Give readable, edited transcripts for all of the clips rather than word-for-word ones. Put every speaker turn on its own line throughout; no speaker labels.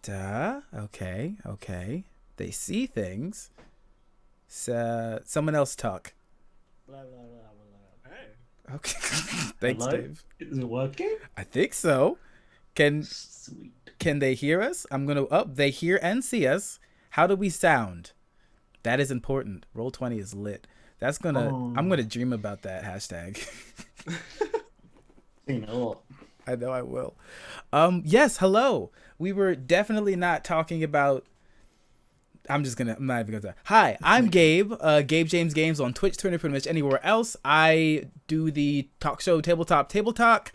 Okay, okay. They see things. So, someone else talk.
Blah, blah, blah, blah. Hey.
Okay. Thanks,
Hello?
Dave.
Is it working?
I think so. Can
Sweet.
can they hear us? I'm gonna they hear and see us. How do we sound? That is important. Roll20 is lit. I'm
Oh,
gonna dream about that hashtag.
you know what?
I know I will. Yes, hello. We were definitely not talking about. I'm not even gonna. Hi, I'm Gabe. Gabe James Games on Twitch, Twitter, pretty much anywhere else. I do the talk show Tabletop Table Talk.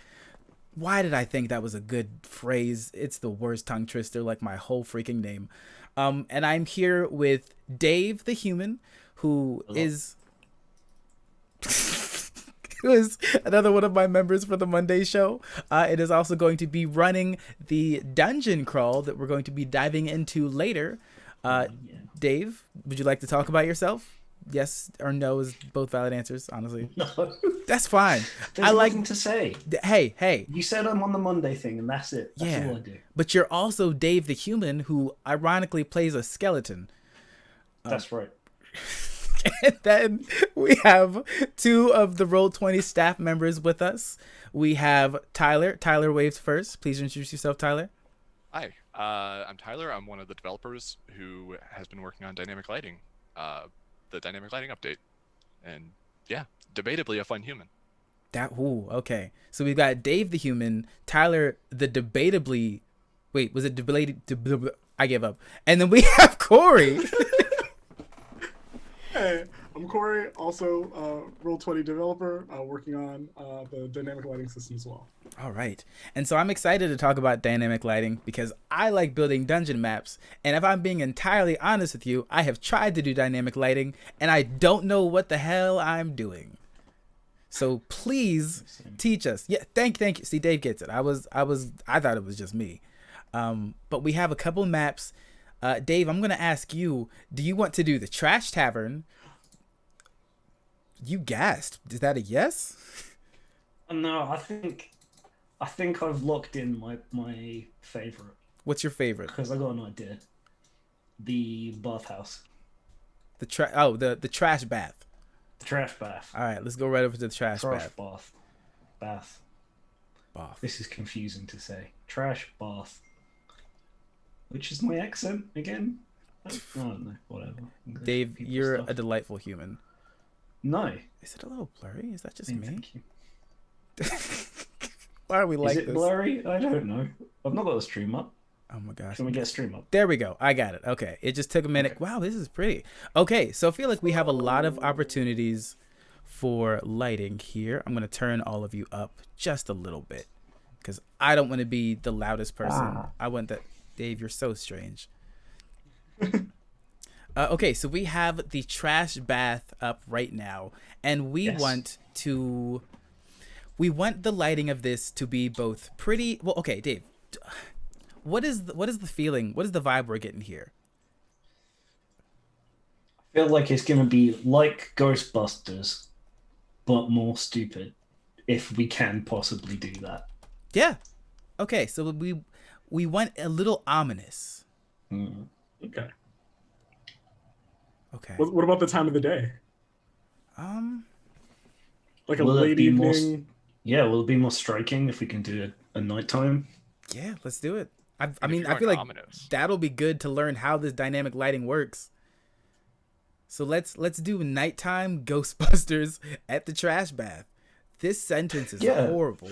Why did I think that was a good phrase? It's the worst tongue twister, like my whole freaking name. And I'm here with Dave the Human, who
Hello.
is who is another one of my members for the Monday show. It is also going to be running the dungeon crawl that we're going to be diving into later.
Oh, yeah.
Dave, would you like to talk about yourself? Yes or no is both valid answers, honestly.
No.
That's fine. I
There's
like.
nothing to say.
Hey,
You said I'm on the Monday thing, and that's it. That's
yeah.
all I do.
But you're also Dave the Human, who ironically plays a skeleton.
That's right.
And then we have two of the Roll20 staff members with us. We have Tyler. Tyler waves first. Please introduce yourself, Tyler.
Hi, I'm Tyler. I'm one of the developers who has been working on dynamic lighting, the dynamic lighting update, and yeah, debatably a fun human.
Okay. So we've got Dave the Human, Tyler the debatably. Wait, was it debated? I gave up. And then we have Corey.
Hey, I'm Corey, also Roll20 developer, working on the dynamic lighting system as well.
All right. And so I'm excited to talk about dynamic lighting because I like building dungeon maps. And if I'm being entirely honest with you, I have tried to do dynamic lighting and I don't know what the hell I'm doing. So please teach us. Yeah, thank you. See, Dave gets it. I thought it was just me. But we have a couple maps. Dave, I'm going to ask you, do you want to do the Trash Tavern? You gasped. Is that a yes?
No, I think I've locked in my favorite
What's your favorite?
because I got an idea. The bathhouse,
The trash bath.
the trash bath,
All right, let's go right over to the trash
trash
bath.
bath.
Bath.
This is confusing to say. Trash bath. Which is my accent again? I don't know. Whatever.
Dave,
People
you're
stuff.
a delightful human.
No.
Is it a little blurry? Is that just me?
Thank you.
Why are we like
Is it
this?
blurry? I don't know. I've not got the stream up.
Oh my gosh.
Can we get stream up?
There we go. I got it. Okay. It just took a minute.
Okay.
Wow, this is pretty. Okay, so I feel like we have a lot of opportunities for lighting here. I'm going to turn all of you up just a little bit because I don't want to be the loudest person. I want that. Dave, you're so strange. Okay, so we have the trash bath up right now, and we
Yes.
want the lighting of this to be both pretty. Well, okay, Dave, what is the feeling? What is the vibe we're getting here?
I feel like it's gonna be like Ghostbusters, but more stupid. If we can possibly do that.
Yeah. Okay, so we want a little ominous.
Mm.
Okay.
Okay.
What about the time of the day?
Um.
Like a
Will it
late
be more?
evening?
Yeah, will it be more striking if we can do it at nighttime?
Yeah. Let's do it. I
And
mean,
if you're
I feel
going
like
ominous,
that'll be good to learn how this dynamic lighting works. So let's do nighttime Ghostbusters at the trash bath. This sentence is
Yeah.
horrible.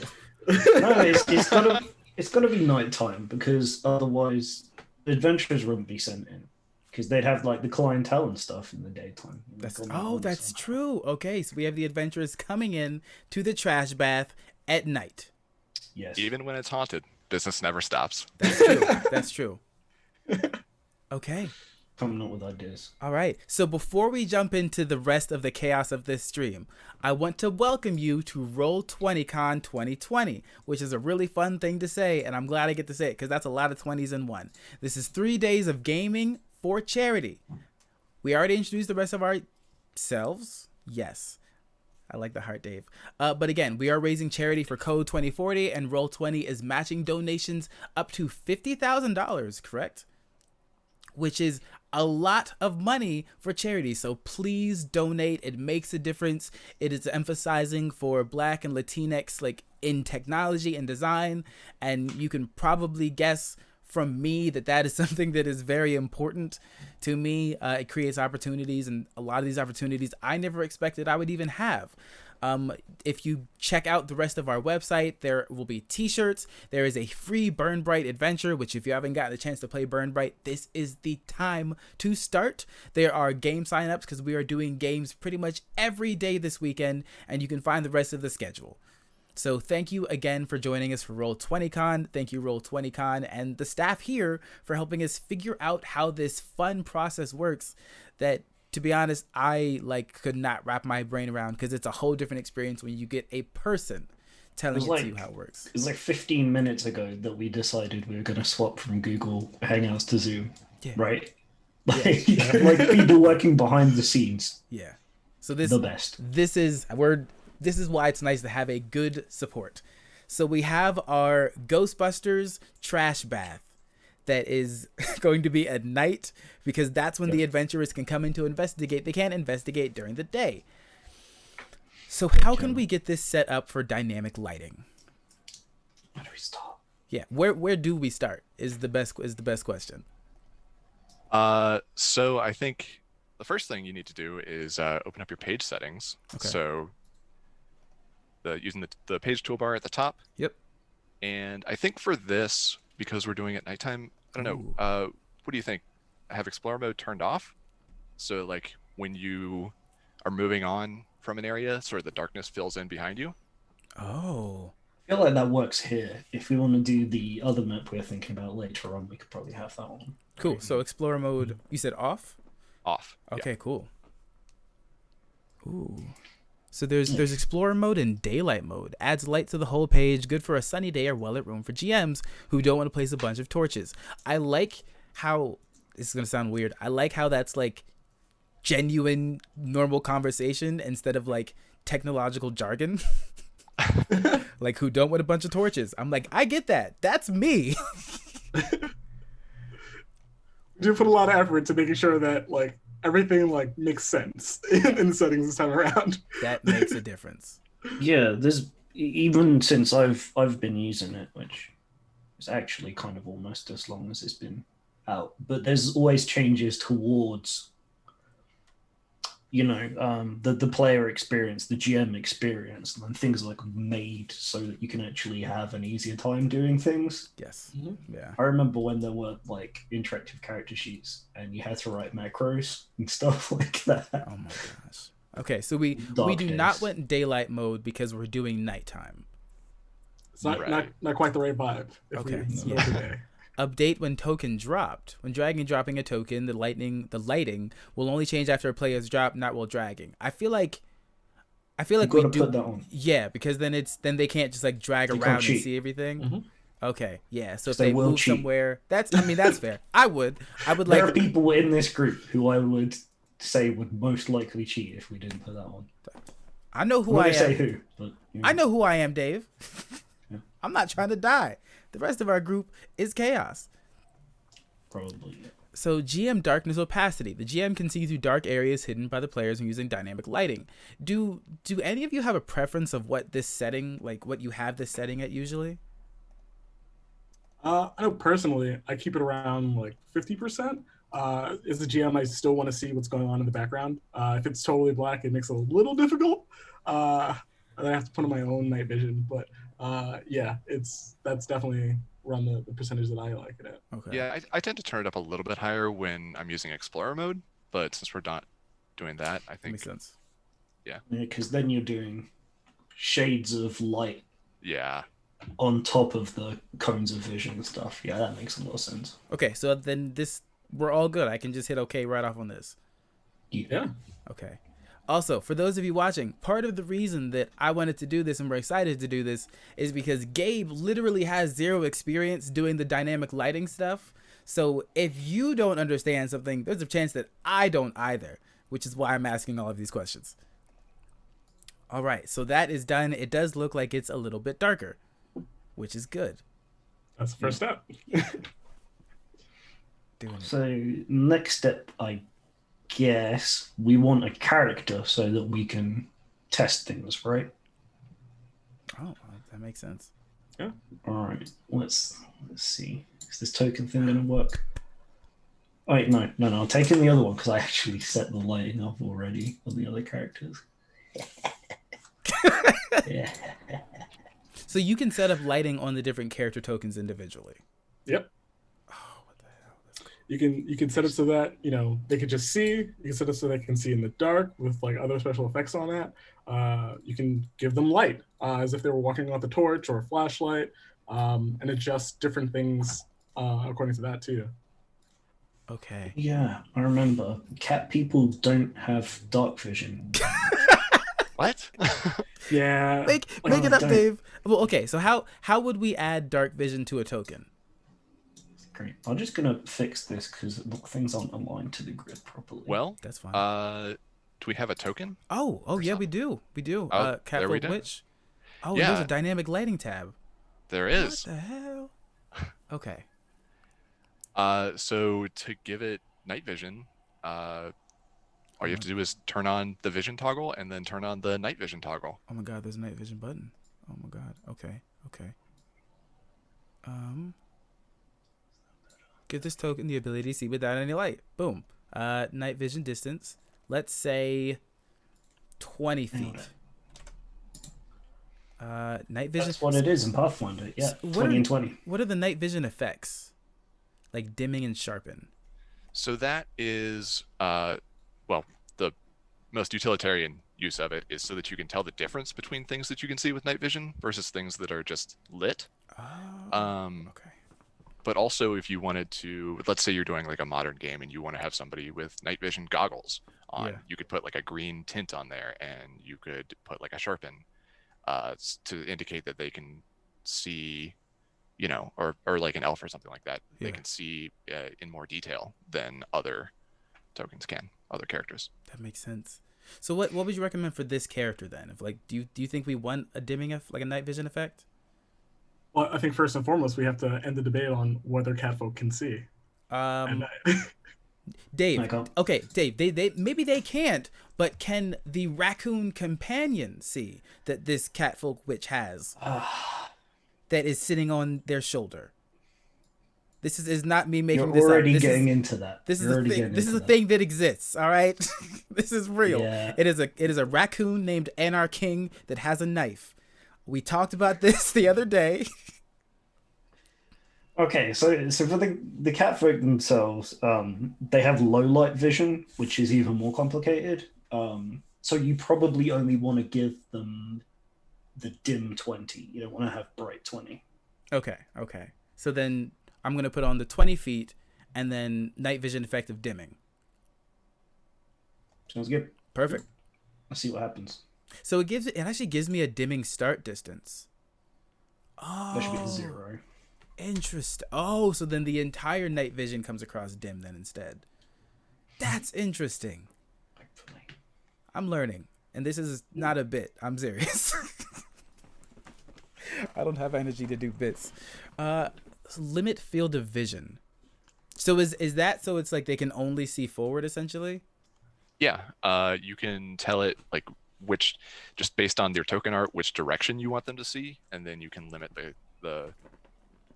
No, it's gotta be nighttime because otherwise the adventurers wouldn't be sent in because they'd have like the clientele and stuff in the daytime.
That's true. Okay, so we have the adventurers coming in to the trash bath at night.
Yes.
even when it's haunted, business never stops.
That's true. That's true. Okay.
Coming up with ideas.
All right. So before we jump into the rest of the chaos of this stream, I want to welcome you to Roll20Con 2020, which is a really fun thing to say, and I'm glad I get to say it because that's a lot of 20s in one. This is 3 days of gaming for charity. We already introduced the rest of ourselves. Yes. I like the heart, Dave. But again, we are raising charity for Code 2040, and Roll20 is matching donations up to $50,000, correct? Which is a lot of money for charity. So please donate. It makes a difference. It is emphasizing for Black and Latinx, like in technology and design. And you can probably guess from me that is something that is very important to me. It creates opportunities, and a lot of these opportunities I never expected I would even have. If you check out the rest of our website, there will be t-shirts. There is a free Burn Bright adventure, which if you haven't gotten a chance to play Burn Bright, this is the time to start. There are game signups because we are doing games pretty much every day this weekend, and you can find the rest of the schedule. So thank you again for joining us for Roll20Con. Thank you, Roll20Con, and the staff here for helping us figure out how this fun process works that, to be honest, I could not wrap my brain around, because it's a whole different experience when you get a person telling to you how it works.
It was like 15 minutes ago that we decided we were going to swap from Google Hangouts to Zoom, right? Like people working behind the scenes.
Yeah. So this
the best.
This is why it's nice to have a good support. So we have our Ghostbusters trash bath that is going to be at night, because that's when the adventurers can come in to investigate. They can't investigate during the day. So how can we get this set up for dynamic lighting?
Where do we start?
Yeah, where do we start is the best question.
So I think the first thing you need to do is open up your page settings.
Okay.
So using the page toolbar at the top.
Yep.
And I think for this, because we're doing it nighttime, I don't know. What do you think? Have Explorer mode turned off, so like when you are moving on from an area, sort of the darkness fills in behind you.
Oh.
I feel like that works here. If we want to do the other map we're thinking about later on, we could probably have that one.
Cool. So Explorer mode, you said off?
Off.
Okay, cool. Ooh. So there's Explorer mode and Daylight mode. Adds light to the whole page. Good for a sunny day or well-lit room for GMs who don't want to place a bunch of torches. I like how, this is going to sound weird, I like how that's like genuine, normal conversation instead of like technological jargon. Like, who don't want a bunch of torches. I'm like, I get that. That's me.
We do put a lot of effort into making sure that like everything like makes sense in the settings this time around.
That makes a difference.
Yeah, there's even since I've been using it, which is actually kind of almost as long as it's been out, but there's always changes towards, you know, the player experience, the GM experience, and things like made so that you can actually have an easier time doing things.
Yes.
Mm-hmm.
Yeah.
I remember when there were like interactive character sheets and you had to write macros and stuff like that.
Oh my gosh. Okay, so we do not want daylight mode because we're doing nighttime.
It's not quite the right vibe.
Okay.
Yeah.
Update when token dropped. When dragging and dropping a token, the lighting will only change after a player's drop, not while dragging. I feel like we do
put that on.
Yeah, because then they can't just like drag around and see everything.
Mm-hmm.
Okay, yeah. So if
They
they
will
move
cheat.
somewhere, that's fair. I would
There
like
are people in this group who I would say would most likely cheat if we didn't put that on.
I know who
I'm
I
not gonna
am.
say who, but you
I know who I am, Dave.
Yeah.
I'm not trying to die. The rest of our group is chaos.
Probably.
So GM Darkness Opacity. The GM can see through dark areas hidden by the players when using dynamic lighting. Do any of you have a preference of what this setting, like what you have this setting at usually?
I know personally, I keep it around like 50%. As the GM, I still want to see what's going on in the background. If it's totally black, it makes it a little difficult. And I have to put on my own night vision. But yeah, that's definitely around the percentage that I like it at.
Okay.
Yeah, I tend to turn it up a little bit higher when I'm using Explorer mode, but since we're not doing that, I think
Makes sense.
Yeah, because then you're doing shades of light
yeah.
on top of the cones of vision and stuff. Yeah, that makes a lot of sense.
Okay, so then we're all good. I can just hit OK right off on this.
Yeah.
Okay. Also, for those of you watching, part of the reason that I wanted to do this and we're excited to do this is because Gabe literally has zero experience doing the dynamic lighting stuff. So if you don't understand something, there's a chance that I don't either, which is why I'm asking all of these questions. All right, so that is done. It does look like it's a little bit darker, which is good.
That's the first step.
Doing it.
So next step, I guess we want a character so that we can test things, right?
Oh, that makes sense.
All right. Let's see. Is this token thing gonna work? Oh, wait, no. I'm taking the other one because I actually set the lighting up already on the other characters. Yeah.
So you can set up lighting on the different character tokens individually.
Yep.
Oh, what the hell? That's cool.
You can set it so that they could just see. You can set it so they can see in the dark with like other special effects on that. You can give them light as if they were walking with a torch or a flashlight, and adjust different things according to that too.
Okay.
Yeah, I remember. Cat people don't have dark vision.
What?
Yeah.
Make it up,
don't.
Dave. Well, okay. So how would we add dark vision to a token?
Great. I'm just gonna fix this because things aren't aligned to the grid properly.
Well,
That's fine.
do we have a token?
Oh yeah, we do. We do.
Oh, there we
Catfolk
do.
Witch. Oh,
Yeah.
there's a dynamic lighting tab.
There is.
What the hell? Okay.
So to give it night vision, all you have to do is turn on the vision toggle and then turn on the night vision toggle.
Oh my god, there's a night vision button. Oh my god. Okay. Give this token the ability to see without any light. Boom. Night vision distance. Let's say 20 feet. Night vision.
That's what it is in Pathfinder. Yeah,
What
20
are-
and 20.
What are the night vision effects? Like dimming and sharpen.
So that is, well, the most utilitarian use of it is so that you can tell the difference between things that you can see with night vision versus things that are just lit.
Oh. Okay.
But also if you wanted to, let's say you're doing like a modern game and you want to have somebody with night vision goggles on,
Yeah.
you could put like a green tint on there and you could put like a sharpen to indicate that they can see, or like an elf or something like that.
Yeah.
They can see in more detail than other tokens can, other characters.
That makes sense. So what would you recommend for this character then? If like do you think we want a dimming like a night vision effect?
Well, I think first and foremost we have to end the debate on whether catfolk can see.
Dave.
Michael?
Okay, Dave. They maybe they can't, but can the raccoon companion see that this catfolk witch has that is sitting on their shoulder? This is not me making
You're
this up.
already
This
getting
is,
into that.
This is
You're
a
already
thing.
getting
This is
into
a
that.
thing that exists. All right, this is real.
Yeah.
It is a raccoon named Anar King that has a knife. We talked about this the other day.
Okay, so for the catfolk themselves, they have low light vision, which is even more complicated. So you probably only want to give them the dim 20. You don't want to have bright 20.
Okay. So then I'm gonna put on the 20 feet and then night vision effect of dimming.
Sounds good.
Perfect.
Let's see what happens.
So it actually gives me a dimming start distance. Oh,
That should be a 0.
Interesting. Oh, so then the entire night vision comes across dim then instead. That's interesting.
Hopefully.
I'm learning, and this is not a bit. I'm serious. I don't have energy to do bits. Limit field of vision. So is that so? It's like they can only see forward essentially.
Yeah, you can tell it like which, just based on their token art, which direction you want them to see, and then you can limit the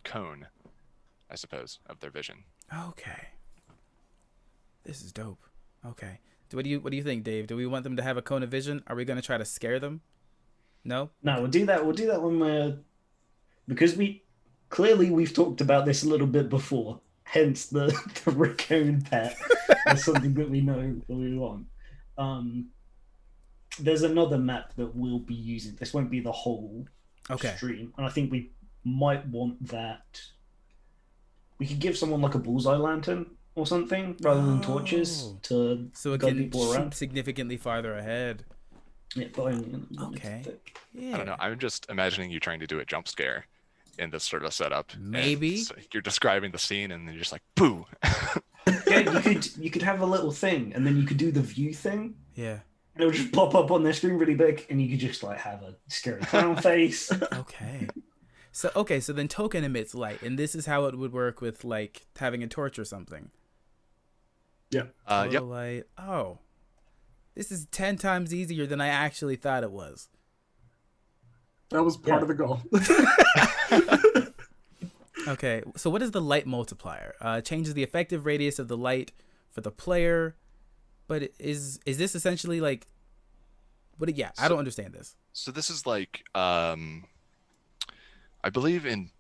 cone, I suppose, of their vision.
Okay. This is dope. Okay. What do you think, Dave? Do we want them to have a cone of vision? Are we gonna try to scare them? No.
No, we'll do that. We'll do that when we're because we've talked about this a little bit before. Hence the raccoon pet is something that we know that we want. There's another map that we'll be using. This won't be the whole stream, and I think we might want that. We could give someone like a bullseye lantern or something rather than torches to
so it
guide
can
people
shoot
around.
significantly farther ahead.
Yeah, but only
Okay. Yeah.
I don't know. I'm just imagining you trying to do a jump scare in this sort of setup. and
Maybe.
so you're describing the scene and then you're just like, boo.
Yeah, you could have a little thing, and then you could do the view thing.
Yeah.
It'll just pop up on their screen really big, and you could just like have a scary clown face.
Okay. So then token emits light, and this is how it would work with like having a torch or something.
Yeah.
Yep.
Light. Oh, this is 10 times easier than I actually thought it was.
That was part of the goal.
Okay, so what is the light multiplier? Changes the effective radius of the light for the player, but is this essentially like what? Yeah, I don't understand this.
So this is like, I believe in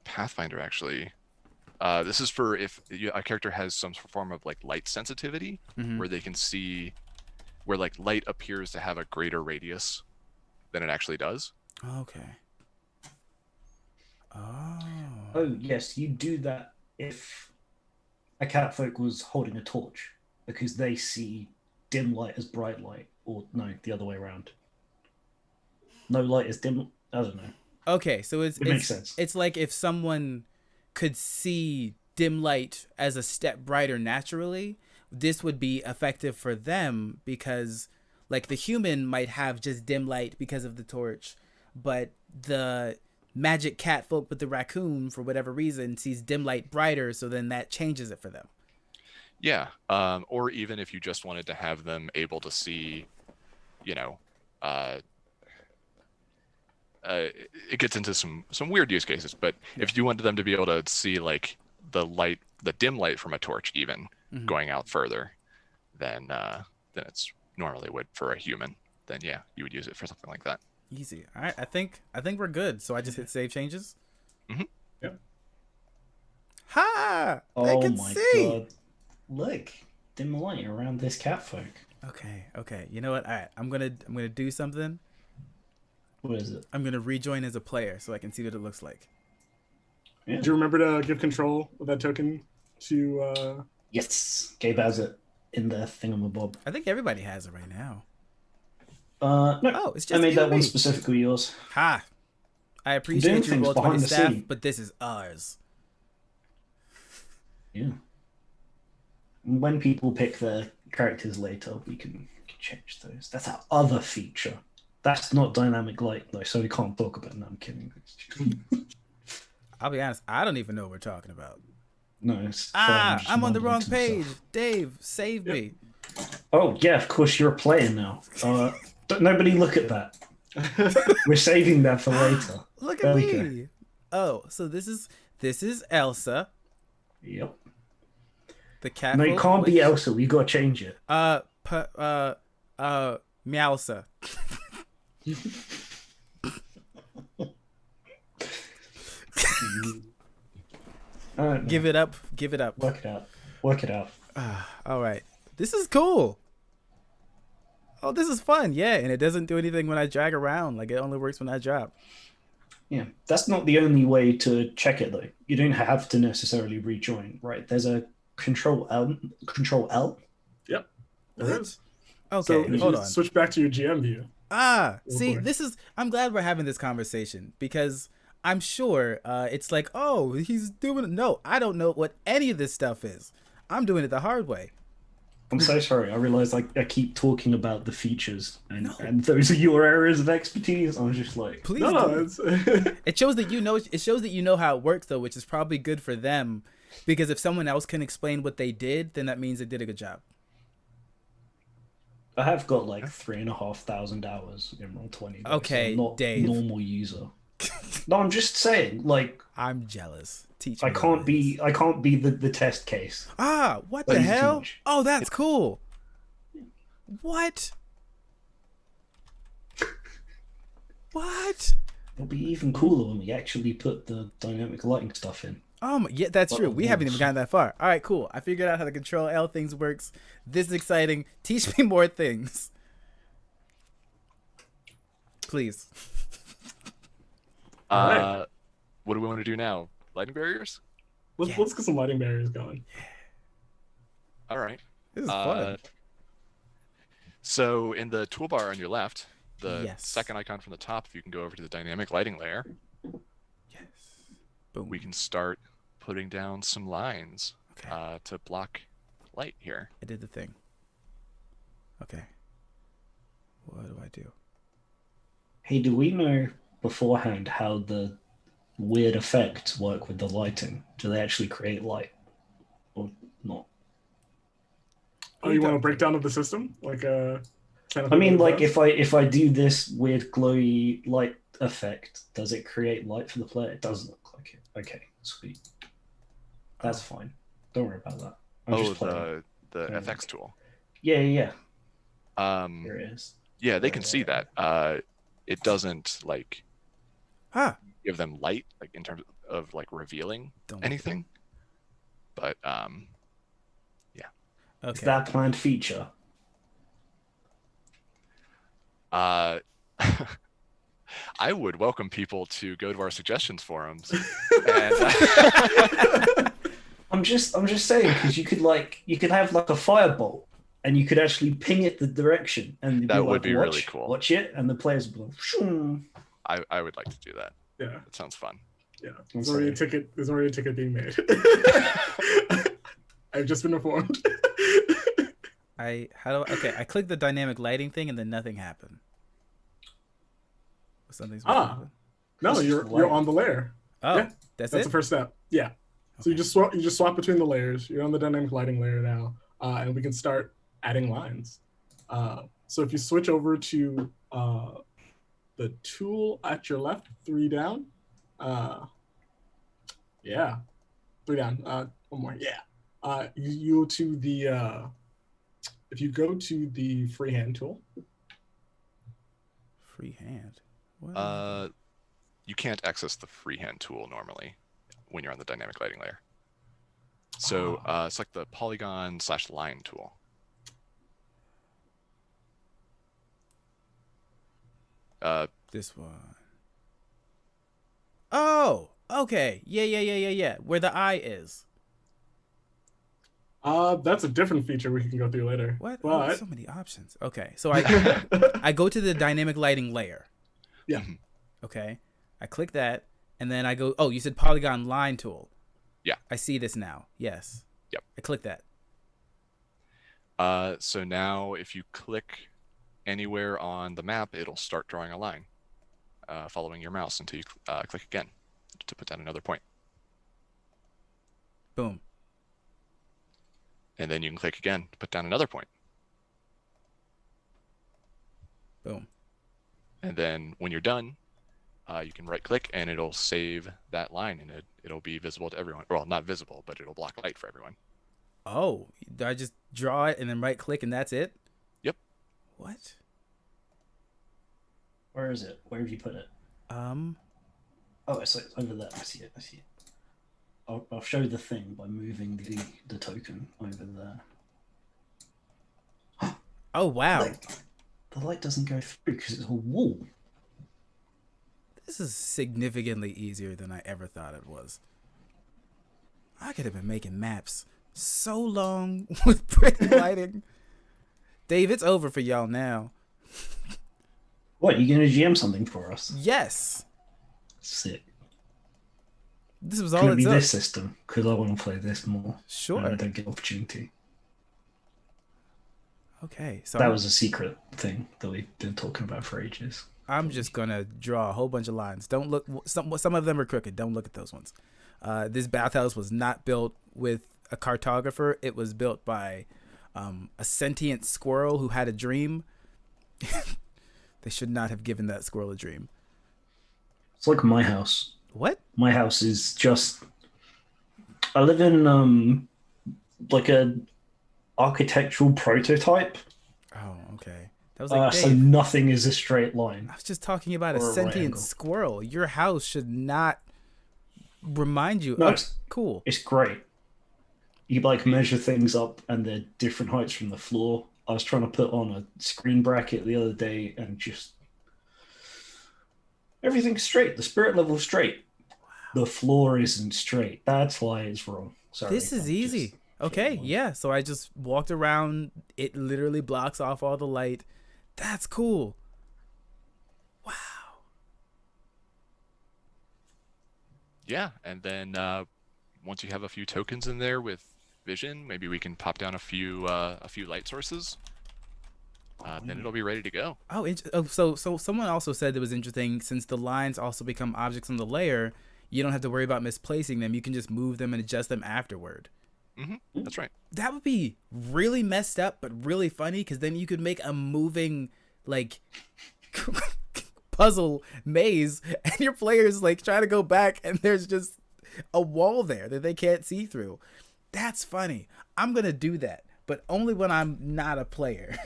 Pathfinder actually. This is for if a character has some form of like light sensitivity, where they can see, where like light appears to have a greater radius than it actually does.
Okay.
Oh yes, you do that if a catfolk was holding a torch, because they see dim light as bright light, or no, the other way around. No light is dim. I don't know.
Okay, so
It makes sense.
It's like if someone could see dim light as a step brighter naturally, this would be effective for them because like the human might have just dim light because of the torch, but the magic cat folk with the raccoon for whatever reason sees dim light brighter, so then that changes it for them.
Yeah. Or even if you just wanted to have them able to see, you know, it gets into some weird use cases, but if you wanted them to be able to see like the dim light from a torch even going out further than it's normally would for a human, then yeah, you would use it for something like that.
Easy. All right, I think we're good. So I just hit save changes.
Yep.
Ha!
Oh
I can
my
see.
god! Look, dim light around this catfolk.
Okay. You know what? All right, I'm gonna do something.
What is it?
I'm gonna rejoin as a player so I can see what it looks like.
Yeah.
Do you remember to give control of that token to?
Yes, Gabe has it in the thingamabob.
I think everybody has it right now.
No,
Oh, it's just
I made
you
that
and
one
me.
specifically yours.
Ha! I
doing
appreciate you,
things
Roll20
behind the
staff,
scene.
but this is ours.
Yeah. When people pick their characters later, we can change those. That's our other feature. That's not dynamic light, though, so we can't talk about it. No, I'm kidding.
I'll be honest, I don't even know what we're talking about.
No, it's fine, just
I'm on the
mumbling
wrong
to
page.
myself.
Dave, save me.
Oh, yeah, of course, you're a player now. Don't nobody look at that. We're saving that for later.
Look
There
at
we go.
me. Oh, so this is Elsa,
Yep.
the cat.
No, it can't be Elsa. We gotta change it.
Meowsa. Give it up.
Work it out. Work it out.
All right. This is cool. Oh, this is fun. Yeah, and it doesn't do anything when I drag around. Like, it only works when I drop.
Yeah, that's not the only way to check it, though. You don't have to necessarily rejoin, right? There's a Control L.
Yep. There is.
Okay,
So if
hold
you
on.
switch back to your GM view.
See,
boy.
I'm glad we're having this conversation because I'm sure it's like, oh, he's doing it. No, I don't know what any of this stuff is. I'm doing it the hard way.
I'm so sorry. I realize I keep talking about the features, and those are your areas of expertise. I was just like,
Please
No,
do.
it's
It shows that you know. It shows that you know how it works, though, which is probably good for them, because if someone else can explain what they did, then that means they did a good job.
I have got like 3,500 hours in Roll20. though,
Okay,
so I'm not
Dave.
normal user. No, I'm just saying, like,
I'm jealous. Teach
I
me.
can't
what it
be
is.
the test case.
What
Don't
the
use it too
hell?
much.
Oh, that's cool. What? What?
It'll be even cooler when we actually put the dynamic lighting stuff in.
Yeah, that's
What
true.
the
We haven't even
balls?
gotten that far. All right, cool. I figured out how the Control L things works. This is exciting. Teach me more things. Please.
Alright.
What do we want to do now? Lighting barriers?
let's get some lighting barriers going.
All right.
This is fun.
So in the toolbar on your left, the
Yes.
second icon from the top, if you can go over to the dynamic lighting layer,
Yes. Boom.
we can start putting down some lines
Okay.
to block light here.
I did the thing. Okay. What do I do?
Hey, do we know beforehand how the weird effects work with the lighting? Do they actually create light or not?
Oh, you want a breakdown of the system, like a?
I mean, like if I do this weird glowy light effect, does it create light for the player? It doesn't look like it. Okay, sweet. That's fine. Don't worry about that. I'm just playing.
The FX tool.
Yeah.
Here
it is.
Yeah, they can see that. It doesn't like give them light, like in terms of like revealing anything. But yeah.
Okay. Is that a planned feature?
I would welcome people to go to our suggestions forums. And,
I'm just saying, because you could have like a firebolt, and you could actually ping it the direction, and
that would be really cool.
Watch it, and the players would go. Shoom.
I would like to do that.
Yeah,
it sounds fun.
Yeah, there's already a ticket being made. I've just been informed.
I clicked the dynamic lighting thing, and then nothing happened. Something's
no, you're on the layer.
Oh, yeah, that's
the first step. Yeah. Okay. So you just swap between the layers. You're on the dynamic lighting layer now, and we can start adding lines. So if you switch over to the tool at your left, 3 down. 3 down. One more. Yeah. You go to the if you go to the freehand tool.
Freehand.
What? You can't access the freehand tool normally when you're on the dynamic lighting layer. So it's like the Polygon / line tool.
This one. Oh, okay. Yeah. Where the eye is.
That's a different feature we can go through later.
What?
But...
Oh, so many options. Okay, so I go to the dynamic lighting layer.
Yeah.
Okay, I click that, and then I go. Oh, you said Polygon line tool.
Yeah.
I see this now. Yes.
Yep.
I click that.
So now if you click anywhere on the map, it'll start drawing a line, following your mouse until you click again to put down another point.
Boom.
And then you can click again to put down another point.
Boom.
And then when you're done, you can right click and it'll save that line, and it'll be visible to everyone. Well, not visible, but it'll block light for everyone.
Oh, do I just draw it and then right click and that's it?
Yep.
What?
Where is it? Where have you put it? Oh, it's like over there. I see it. I'll show the thing by moving the token over there.
Oh, wow.
The light doesn't go through because it's a wall.
This is significantly easier than I ever thought it was. I could have been making maps so long with pretty lighting. Dave, it's over for y'all now.
What, you gonna GM something for us?
Yes.
Sick.
This was all
it
took.
This system, because I want to play this more.
Sure.
And I don't get opportunity.
Okay, so
that was a secret thing that we've been talking about for ages.
I'm just gonna draw a whole bunch of lines. Don't look. Some of them are crooked. Don't look at those ones. This bathhouse was not built with a cartographer. It was built by a sentient squirrel who had a dream. They should not have given that squirrel a dream.
It's like my house.
What?
My house is just... I live in like a architectural prototype.
Oh, okay. That was like
so nothing is a straight line.
I was just talking about a sentient squirrel. Your house should not remind you.
No,
it's cool.
It's great. You like measure things up, and they're different heights from the floor. I was trying to put on a screen bracket the other day, and just everything's straight. The spirit level's straight. Wow. The floor isn't straight. That's why it's wrong. Sorry.
This is easy. Okay, yeah. So I just walked around. It literally blocks off all the light. That's cool. Wow.
Yeah, and then once you have a few tokens in there with vision, maybe we can pop down a few light sources. then it'll be ready to go.
So someone also said it was interesting, since the lines also become objects on the layer, you don't have to worry about misplacing them. You can just move them and adjust them afterward.
That's right.
That would be really messed up, but really funny, because then you could make a moving, like, puzzle maze, and your players, like, try to go back, and there's just a wall there that they can't see through. That's funny. I'm going to do that, but only when I'm not a player.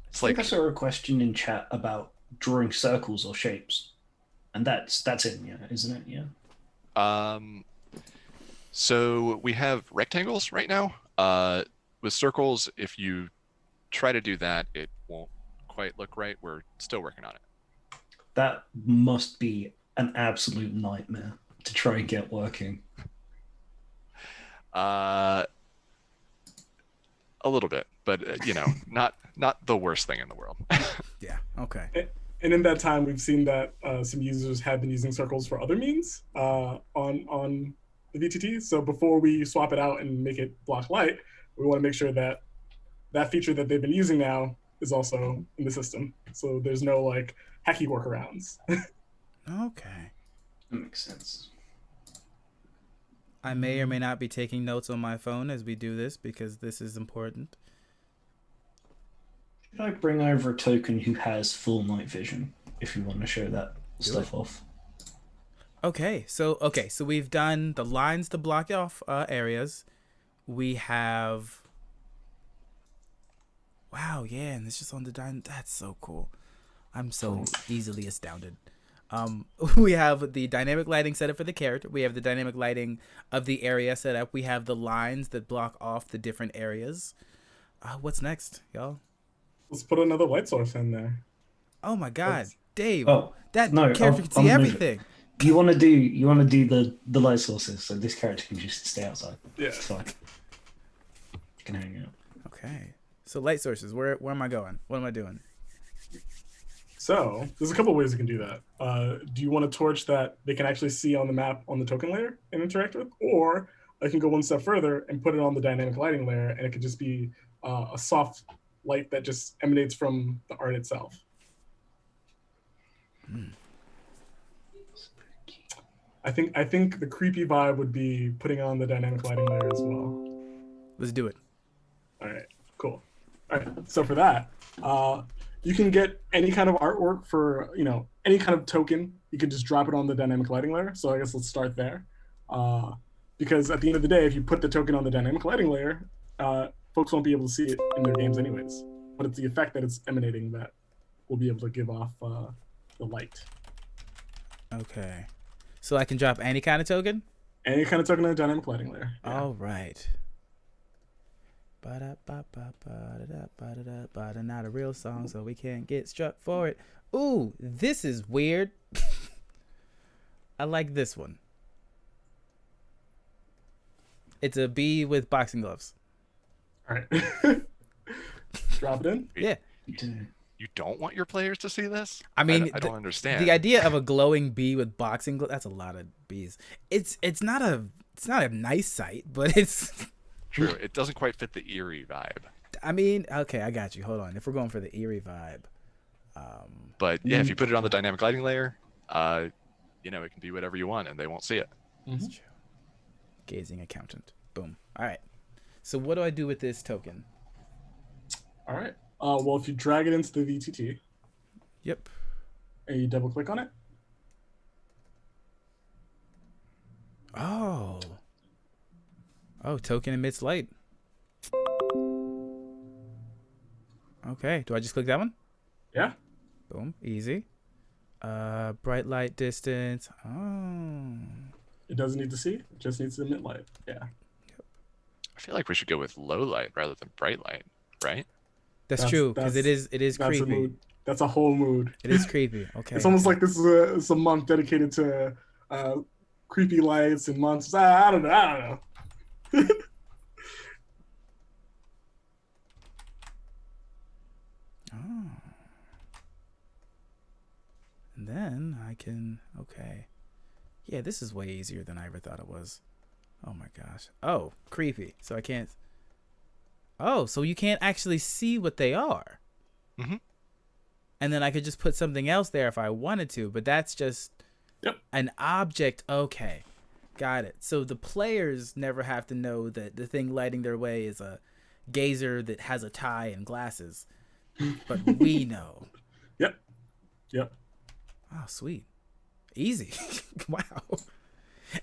It's like I saw a question in chat about drawing circles or shapes, and that's in, yeah, isn't it? Yeah.
So we have rectangles right now. With circles, if you try to do that, it won't quite look right. We're still working on it.
That must be an absolute nightmare to try and get working.
A little bit, but not the worst thing in the world.
Yeah. Okay.
And in that time, we've seen that some users have been using circles for other means on the VTT. So before we swap it out and make it block light, we want to make sure that that feature that they've been using now is also in the system. So there's no like hacky workarounds.
Okay.
That makes sense.
I may or may not be taking notes on my phone as we do this, because this is important.
Should I bring over a token who has full night vision if you want to show that stuff off?
Okay, so we've done the lines to block off areas. We have, wow, yeah, and it's just on the that's so cool. I'm so easily astounded. We have the dynamic lighting set up for the character. We have the dynamic lighting of the area set up. We have the lines that block off the different areas. What's next, y'all?
Let's put another light source in there.
Oh my God, Dave!
Oh,
that
no,
character can see
I'm
everything.
You want to do the light sources, so this character can just stay outside.
Yeah.
It's fine. You can hang out.
Okay, so light sources. Where am I going? What am I doing?
So there's a couple of ways you can do that. Do you want a torch that they can actually see on the map on the token layer and interact with? Or I can go one step further and put it on the dynamic lighting layer, and it could just be a soft light that just emanates from the art itself. I think the creepy vibe would be putting on the dynamic lighting layer as well.
Let's do it.
All right, cool. All right, so for that, you can get any kind of artwork for, any kind of token. You can just drop it on the dynamic lighting layer. So I guess let's start there. Because at the end of the day, if you put the token on the dynamic lighting layer, folks won't be able to see it in their games anyways. But it's the effect that it's emanating that will be able to give off the light.
Okay. So I can drop any kind of token?
Any kind of token on the dynamic lighting layer. Yeah.
All right. Not a real song, so we can't get struck for it. Ooh, this is weird. I like this one. It's a bee with boxing gloves.
All right. Drop it in.
Yeah.
You don't want your players to see this?
I mean,
I don't understand.
The idea of a glowing bee with boxing gloves, that's a lot of bees. It's not a nice sight, but it's
true. It doesn't quite fit the eerie vibe.
I mean, okay, I got you. Hold on. If we're going for the eerie vibe.
But yeah, if you put it on the dynamic lighting layer, it can be whatever you want and they won't see it.
That's true. Gazing accountant. Boom. All right. So what do I do with this token?
All right. Well, if you drag it into the VTT.
Yep.
And you double click on it.
Oh, token emits light. Okay. Do I just click that one?
Yeah.
Boom. Easy. Bright light distance. Oh.
It doesn't need to see. It just needs to emit light. Yeah.
I feel like we should go with low light rather than bright light, right?
That's true, because it is creepy.
A mood. That's a whole mood.
It is creepy. Okay.
It's almost like this is a month dedicated to creepy lights and monsters. I don't know.
Oh. And then I can, okay. Yeah, this is way easier than I ever thought it was. Oh my gosh. Oh, creepy. So I can't. Oh, so you can't actually see what they are.
Mm-hmm.
And then I could just put something else there if I wanted to, but that's just an object. Okay, got it. So the players never have to know that the thing lighting their way is a gazer that has a tie and glasses, but we know.
Yep.
Oh, sweet. Easy. Wow.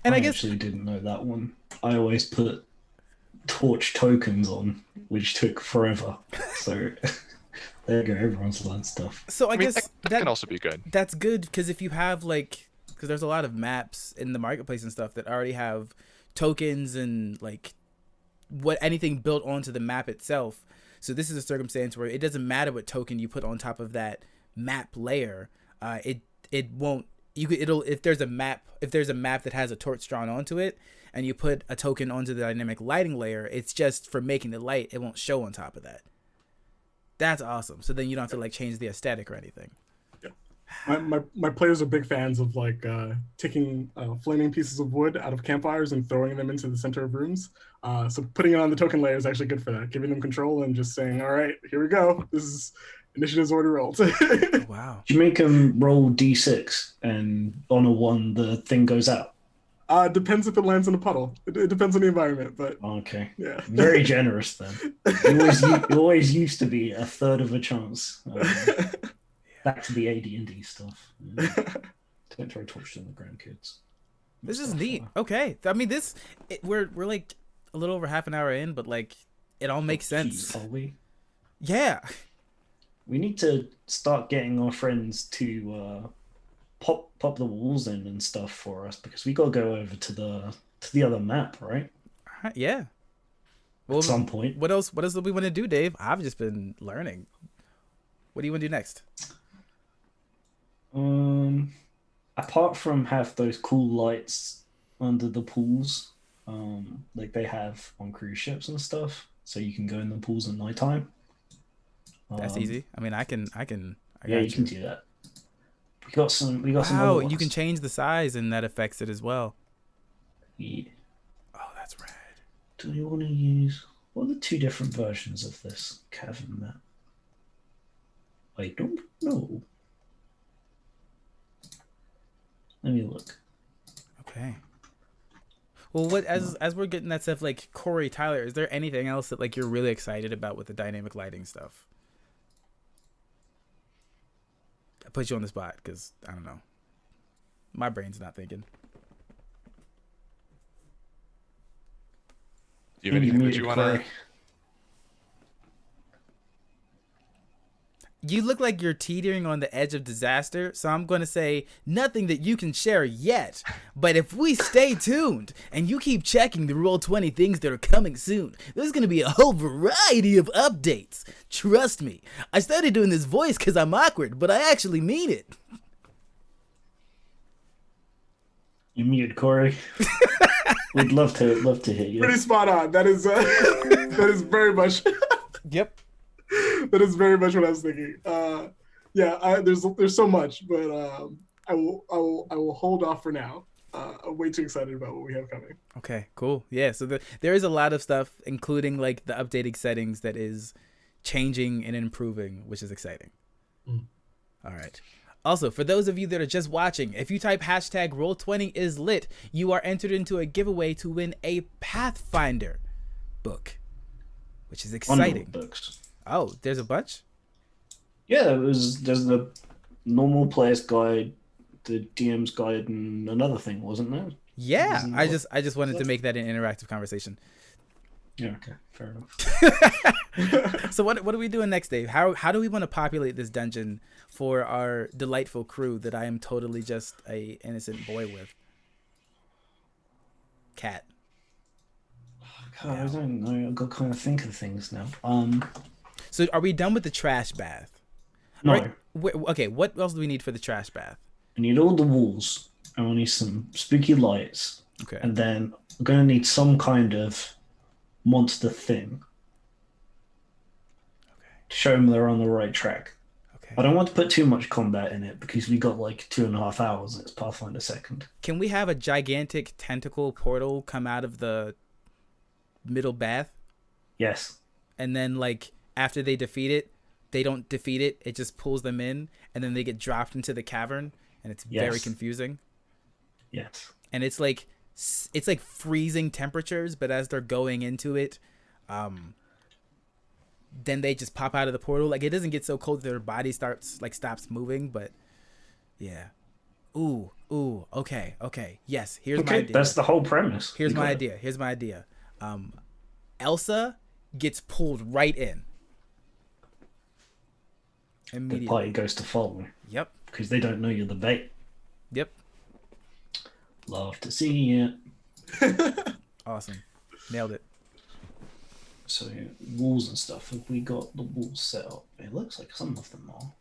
And
I
guess
actually didn't know that one. I always put torch tokens on, which took forever. So there you go, everyone's learned stuff.
so. I guess
that can also be good.
That's good because if you have because there's a lot of maps in the marketplace and stuff that already have tokens and anything built onto the map itself. So this is a circumstance where it doesn't matter what token you put on top of that map layer. It won't. If there's a map that has a torch drawn onto it and you put a token onto the dynamic lighting layer, it's just for making the light. It won't show on top of that. That's awesome. So then you don't have to change the aesthetic or anything.
My players are big fans of taking flaming pieces of wood out of campfires and throwing them into the center of rooms. So putting it on the token layer is actually good for that, giving them control and just saying, all right, here we go. This is initiative's already rolled.
Wow.
Do you make them roll d6 and on a 1 the thing goes out?
Depends if it lands in a puddle. It depends on the environment, but
Okay.
yeah.
Very generous then. It always used to be a third of a chance. Back to the AD&D stuff. Don't throw torches on the ground, kids.
This is neat. Okay. I mean, we're a little over half an hour in, but it all makes sense.
Are we?
Yeah.
We need to start getting our friends to pop the walls in and stuff for us because we got to go over to the other map, right?
Yeah. Well,
At some point.
What else do we want to do, Dave? I've just been learning. What do you want to do next?
Apart from have those cool lights under the pools, like they have on cruise ships and stuff, so you can go in the pools at nighttime.
That's easy. I mean, I can.
You can do that. We got some. Some.
Wow,
Other
and you
ones.
can change the size, and that affects it as well.
Yeah.
Oh, that's rad.
Do you want to use? What are the 2 different versions of this cavern map? I don't know. Let me look.
Okay. Well, as we're getting that stuff, Corey, Tyler, is there anything else that you're really excited about with the dynamic lighting stuff? I put you on the spot because I don't know. My brain's not thinking.
Do you have anything that you want to?
You look like you're teetering on the edge of disaster, so I'm going to say nothing that you can share yet. But if we stay tuned and you keep checking the Roll20 things that are coming soon, there's going to be a whole variety of updates. Trust me. I started doing this voice because I'm awkward, but I actually mean it.
You're muted, Corey. We'd love to hear you.
Pretty spot on. That is that is very much.
Yep.
That is very much what I was thinking. There's so much, but I will hold off for now. I'm way too excited about what we have coming.
Okay, cool. Yeah, so there is a lot of stuff, including the updated settings that is changing and improving, which is exciting. All right. Also, for those of you that are just watching, if you type hashtag Roll20islit, you are entered into a giveaway to win a Pathfinder book, which is exciting.
Books.
Oh, there's a bunch?
Yeah, there's the normal player's guide, the DM's guide, and another thing, wasn't there?
Yeah, I just wanted to make that an interactive conversation.
Yeah, okay, fair enough.
So what are we doing next, Dave? How do we want to populate this dungeon for our delightful crew that I am totally just a innocent boy with? Cat.
God, I don't know. I've got to kind of think of things now.
So are we done with the trash bath?
No.
Right. Okay, what else do we need for the trash bath?
I need all the walls. I will need some spooky lights.
Okay.
And then we're going to need some kind of monster thing.
Okay.
To show them they're on the right track.
Okay.
I don't want to put too much combat in it because we got 2.5 hours and it's Pathfinder 2nd.
Can we have a gigantic tentacle portal come out of the middle bath?
Yes.
and then like after they defeat it, they don't defeat it. It just pulls them in, and then they get dropped into the cavern, and it's very confusing.
Yes.
And it's like freezing temperatures, but as they're going into it, then they just pop out of the portal. Like it doesn't get so cold that their body stops moving, but yeah. Ooh, okay. Yes, here's my idea.
That's the whole premise.
Here's my idea. Elsa gets pulled right in. Immediately.
The party goes to follow.
Yep.
Because they don't know you're the bait.
Yep.
Love to see it.
Awesome. Nailed it.
So walls and stuff. Have we got the walls set up? It looks like some of them are.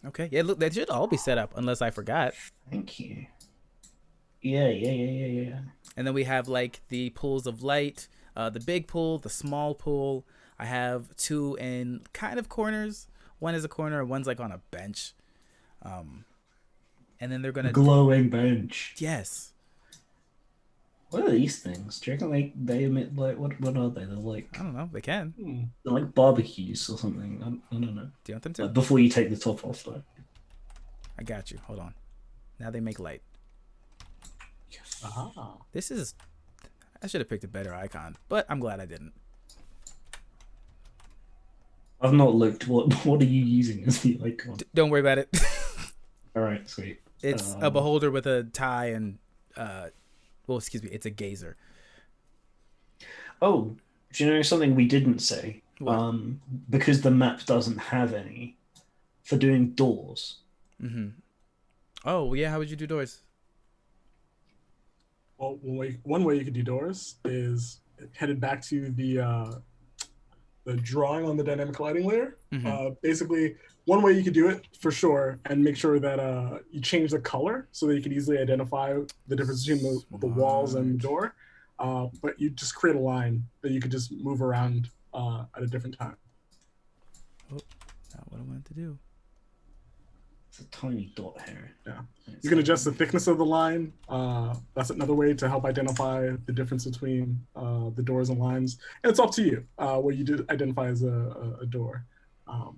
Okay. Yeah, look, they should all be set up unless I forgot.
Thank you. Yeah.
And then we have like the pools of light, the big pool, the small pool. I have 2 in kind of corners. One is a corner, one's like on a bench. And then they're gonna
glowing bench.
Yes.
What are these things? Do you reckon they emit like what are they? They're like
I don't know. They can.
They're like barbecues or something. I don't know.
Do you want them to?
Like before you take the top off though.
I got you. Hold on. Now they make light.
Yes.
Aha.
This is. I should have picked a better icon, but I'm glad I didn't.
I've not looked. What are you using as the icon?
Don't worry about it.
All right, sweet.
It's a beholder with a tie and well, excuse me, it's a gazer.
Oh, do you know something we didn't say?
What?
Because the map doesn't have any for doing doors.
Mm-hmm. Oh yeah, how would you do doors?
Well, one way you could do doors is headed back to the drawing on the dynamic lighting layer.
Mm-hmm.
Basically, one way you could do it for sure, and make sure that you change the color so that you could easily identify the difference between the walls and the door. But you just create a line that you could just move around at a different time.
Oh, not what I wanted to do.
It's a tiny dot here.
Yeah. You can adjust the thickness of the line. That's another way to help identify the difference between the doors and lines. And it's up to you what you did identify as a door.
I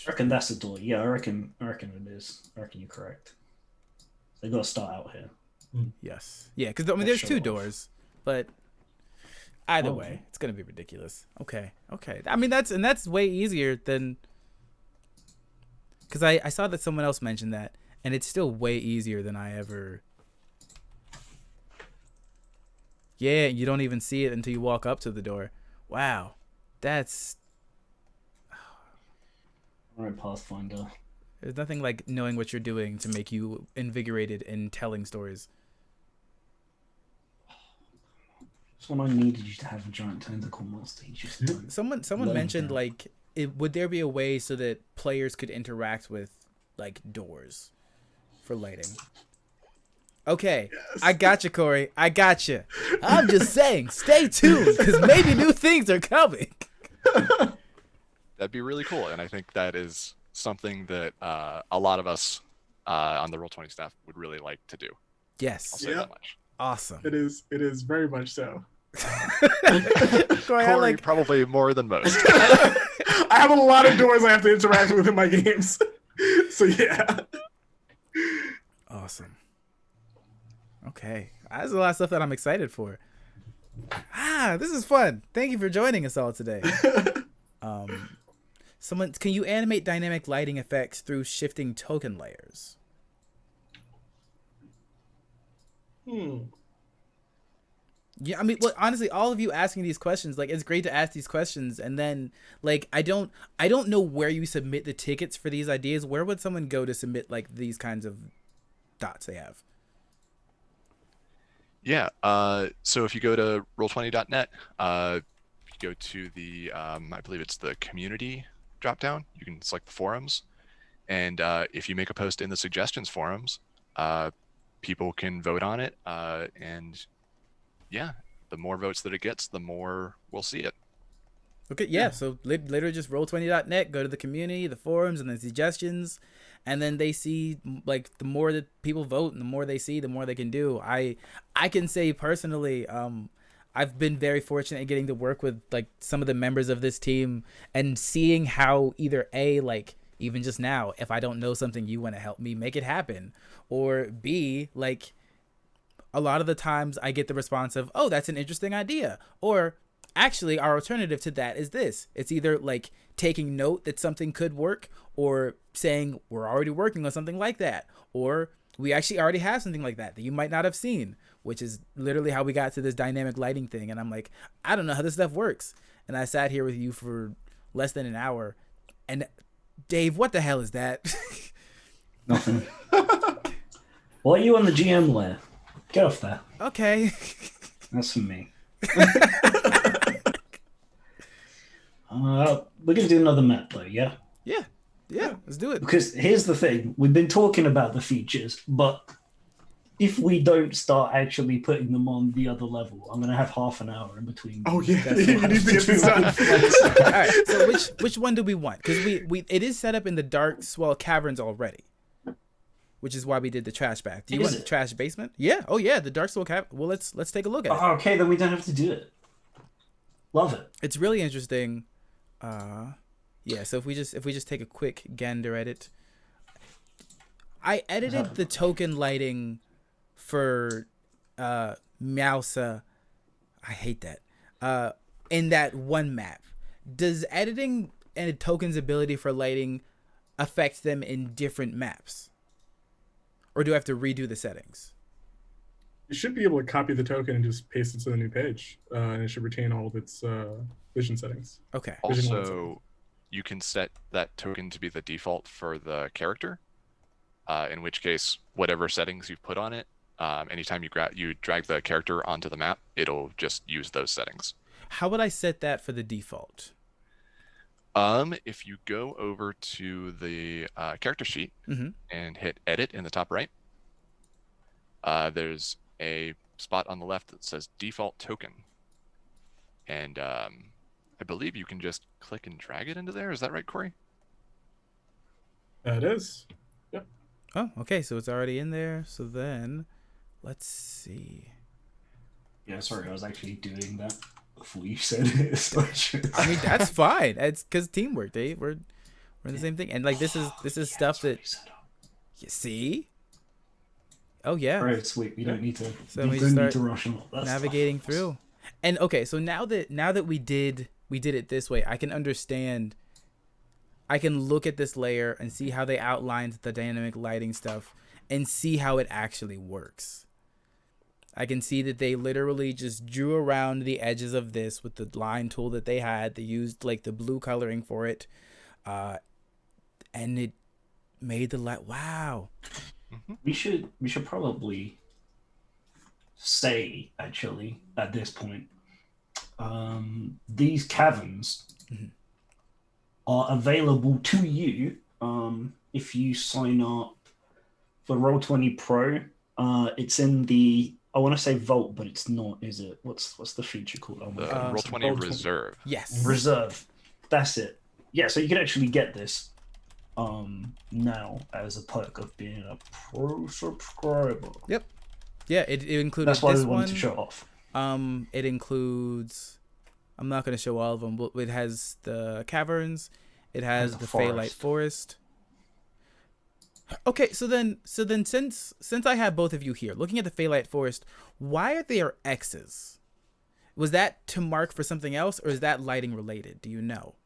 reckon that's a door. Yeah, I reckon it is. I reckon you're correct. They got to start out here.
Yes. Yeah, because I mean, there's 2 doors, but either way, it's gonna be ridiculous. Okay. I mean, that's way easier than. Because I saw that someone else mentioned that, and it's still way easier than I ever. Yeah, you don't even see it until you walk up to the door. Wow, that's.
All right, Pathfinder.
There's nothing like knowing what you're doing to make you invigorated in telling stories.
That's when I needed you to have a giant tentacle monster. You just don't.
Someone mentioned like. Would there be a way so that players could interact with like doors for lighting? Okay, yes. I got you, Corey. I got you. I'm just saying, stay tuned because maybe new things are coming.
That'd be really cool, and I think that is something that a lot of us on the Roll20 staff would really like to do.
Yes.
I'll say that much.
Awesome.
It is very much so.
Corey, probably more than most.
I have a lot of doors I have to interact with in my games. So yeah.
Awesome. Okay. There's a lot of stuff that I'm excited for. This is fun. Thank you for joining us all today. Can you animate dynamic lighting effects through shifting token layers? Yeah, I mean, well, honestly, all of you asking these questions, like, it's great to ask these questions, and then, like, I don't know where you submit the tickets for these ideas. Where would someone go to submit, like, these kinds of dots they have?
Yeah, so if you go to roll20.net, you go to the, I believe it's the community dropdown, you can select the forums, and if you make a post in the suggestions forums, people can vote on it, and yeah, the more votes that it gets, the more we'll see it.
Okay, yeah. So literally just roll20.net, go to the community, the forums, and the suggestions, and then they see, like, the more that people vote and the more they see, the more they can do. I can say personally, I've been very fortunate in getting to work with like some of the members of this team and seeing how either A, like even just now, if I don't know something, you want to help me make it happen, or B, like a lot of the times I get the response of, oh, that's an interesting idea, or actually our alternative to that is this. It's either like taking note that something could work, or saying we're already working on something like that, or we actually already have something like that you might not have seen, which is literally how we got to this dynamic lighting thing. And I'm like, I don't know how this stuff works. And I sat here with you for less than an hour. And Dave, what the hell is that?
Nothing. Why are you on the GM layer? Get off there.
Okay.
That's for me. We're going to do another map, though, yeah?
Yeah, let's do it.
Because here's the thing. We've been talking about the features, but if we don't start actually putting them on the other level, I'm going to have half an hour in between.
Oh, yeah. You need to get this done.
All right, so which one do we want? Because we it is set up in the Dark Swell Caverns already, which is why we did the trash back. Do you want the trash basement? Yeah. Oh, yeah, the Dark Swell Cavern. Well, let's take a look at it.
Okay, then we don't have to do it. Love it.
It's really interesting. Yeah, so if we just take a quick gander at it. I edited the token lighting for Meowsa. I hate that. In that one map. Does editing and a token's ability for lighting affect them in different maps? Or do I have to redo the settings?
You should be able to copy the token and just paste it to the new page. And it should retain all of its vision settings.
Okay.
Also, you can set that token to be the default for the character, in which case, whatever settings you've put on it, anytime you drag the character onto the map, it'll just use those settings.
How would I set that for the default?
If you go over to the character sheet and hit edit in the top right, there's a spot on the left that says default token. And I believe you can just click and drag it into there. Is that right, Corey?
That is. Yep.
Oh, okay. So it's already in there. So then let's see.
Yeah, sorry, I was actually doing that before you said it. So
I mean, that's fine. It's because teamwork. We're in the same thing. And like this is stuff that you see. Oh yeah.
All right, sweet. We don't need to.
So we just start
rush on.
navigating through. And okay, so now that we did it this way, I can understand. I can look at this layer and see how they outlined the dynamic lighting stuff and see how it actually works. I can see that they literally just drew around the edges of this with the line tool that they had. They used like the blue coloring for it. And it made the light. Wow.
We should probably say, actually, at this point, these caverns are available to you if you sign up for Roll20 Pro. It's in the, I want to say Vault, but it's not, is it? What's the feature called? Oh my God.
Roll20 Reserve.
Yes.
Reserve. That's it. Yeah, so you can actually get this now as a perk of being a pro subscriber.
Yep. Yeah, it included
That's why
this
we wanted
one.
to show off.
It includes, I'm not going to show all of them, but it has the caverns, it has the Phalite Forest. Okay, so then since I have both of you here, looking at the Phalite Forest, why are there X's? Was that to mark for something else, or is that lighting related? Do you know?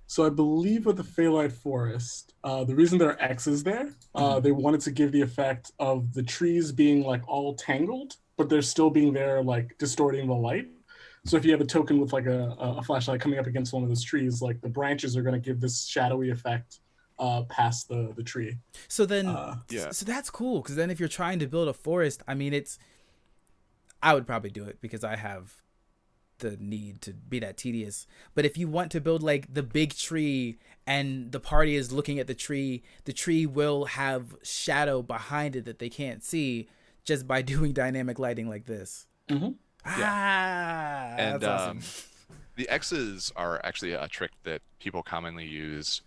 So I believe with the Phalite Forest, the reason there are X's there, they wanted to give the effect of the trees being like all tangled, but they're still being there, like distorting the light. So if you have a token with like a flashlight coming up against one of those trees, like the branches are going to give this shadowy effect past the tree.
So then,
yeah.
So that's cool, because then if you're trying to build a forest, I mean, I would probably do it because I have the need to be that tedious. But if you want to build like the big tree and the party is looking at the tree will have shadow behind it that they can't see just by doing dynamic lighting like this.
And
that's awesome.
The X's are actually a trick that people commonly use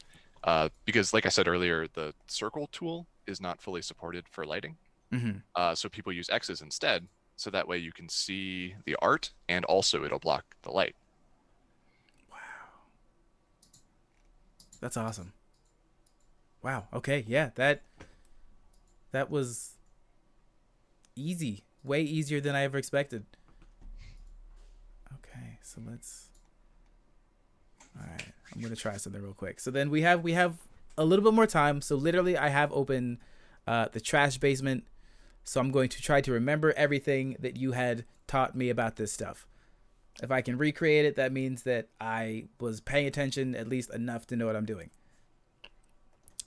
because, like I said earlier, the circle tool is not fully supported for lighting. So people use X's instead, so that way you can see the art and also it'll block the light.
Wow. That's awesome. Wow. Okay. Yeah. That was easy. Way easier than I ever expected. Okay. So let's. All right. I'm gonna try something real quick. So then we have a little bit more time. So literally, I have open the trash basement. So I'm going to try to remember everything that you had taught me about this stuff. If I can recreate it, that means that I was paying attention at least enough to know what I'm doing.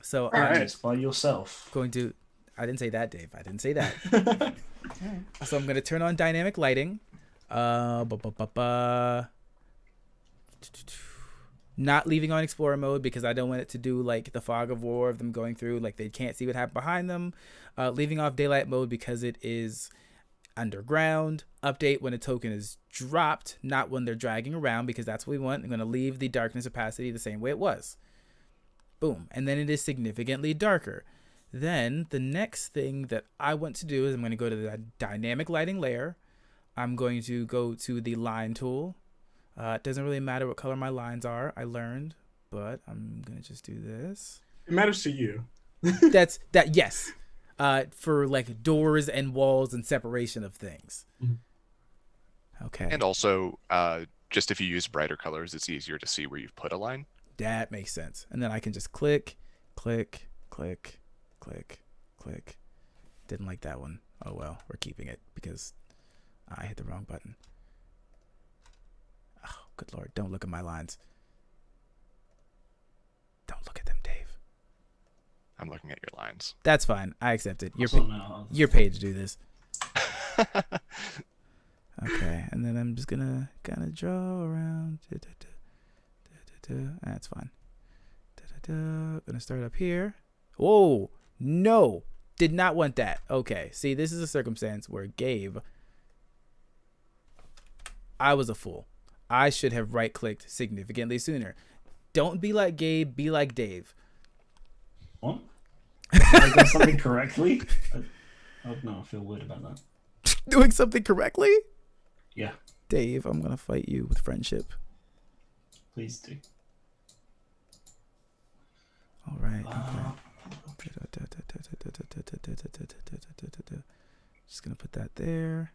So
Practice by yourself.
going to. I didn't say that, Dave. I didn't say that. So I'm going to turn on dynamic lighting. Not leaving on explorer mode because I don't want it to do like the fog of war of them going through, like they can't see what happened behind them. Leaving off daylight mode because it is underground. Update when a token is dropped, not when they're dragging around, because that's what we want. I'm going to leave the darkness opacity the same way it was. Boom. And then it is significantly darker. Then the next thing that I want to do is I'm going to go to the dynamic lighting layer. I'm going to go to the line tool. It doesn't really matter what color my lines are, I learned, but I'm going to just do this.
It matters to you.
Yes. For like doors and walls and separation of things.
Mm-hmm.
Okay.
And also, just if you use brighter colors, it's easier to see where you've put a line.
That makes sense. And then I can just click, click, click, click, click. Didn't like that one. Oh well, we're keeping it because I hit the wrong button. Oh, good Lord. Don't look at my lines. Don't look at them, Dave.
I'm looking at your lines.
That's fine. I accept it.
No.
You're paid to do this. Okay, and then I'm just gonna kind of draw around. That's fine. Gonna start up here. Whoa, no, did not want that. Okay, see, this is a circumstance where Gabe, I was a fool. I should have right-clicked significantly sooner. Don't be like Gabe, be like Dave.
What? Did I do something correctly? Oh no, I feel weird about that.
Doing something correctly?
Yeah.
Dave, I'm gonna fight you with friendship.
Please do.
All right. Just gonna put that there.